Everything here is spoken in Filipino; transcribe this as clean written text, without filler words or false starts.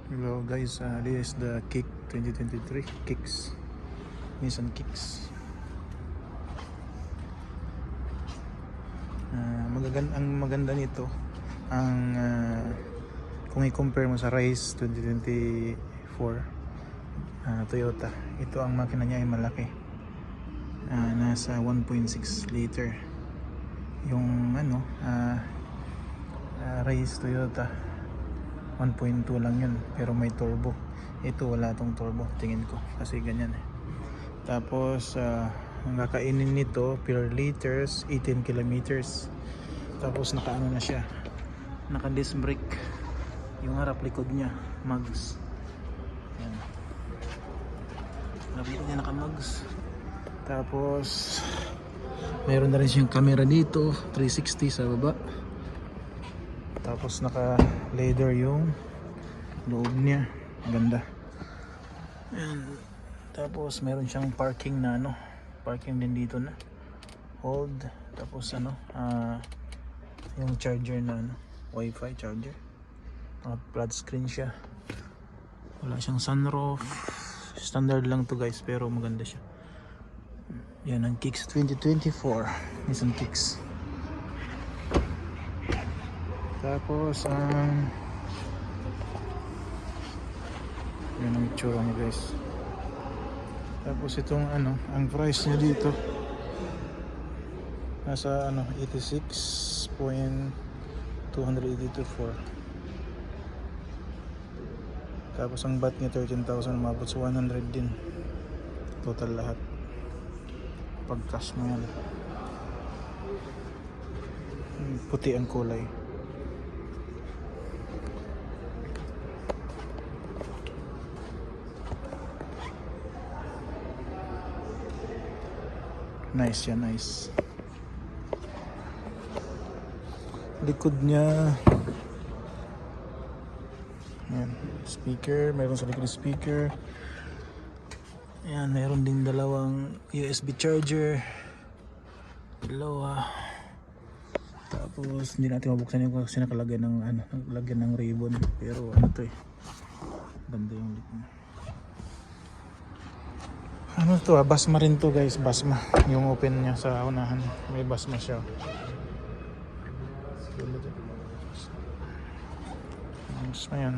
Hello guys, this is the Kick 2023 Kicks, Nissan Kicks. Ang maganda nito, kung i-compare mo sa Rise 2024 Toyota, ito ang makina niya ay malaki. Nasa 1.6 liter. Yung Rise Toyota 1.2 lang yun, pero may turbo. Ito wala tong turbo, tingin ko, kasi ganyan eh. Tapos ang kakainin nito per liters 18 kilometers. Tapos nakaano na siya, naka disc brake yung harap likod niya, mags. Yan, harap likod niya naka mags. Tapos meron na rin siyang camera dito 360 sa baba. Tapos naka leather yung loob niya, ganda. Ayan. Tapos meron siyang parking na parking din dito na hold. Tapos yung charger na wifi charger, flat screen siya. Wala siyang sunroof, standard lang to guys, pero maganda siya. Yan ang Kicks 2024 Nissan Kicks. Tapos yan ang itsura niya guys. Tapos itong ang price niya dito nasa 86.284. Tapos ang bat niya 13,000, umabot sa 100 din total lahat pag cash mo yan. Puti ang kulay. Nice yan, nice. Likod niya, ayan, speaker, meron sa likod speaker. Ayan, meron din dalawang USB charger, dalawa. Tapos hindi natin mabuksan yung kasi nakalagyan ng nakalagyan ng ribbon, pero to ganda yung lit niya. To Basma rin to guys, Basma. Yung open niya sa unahan, may Basma siya. Basma yan.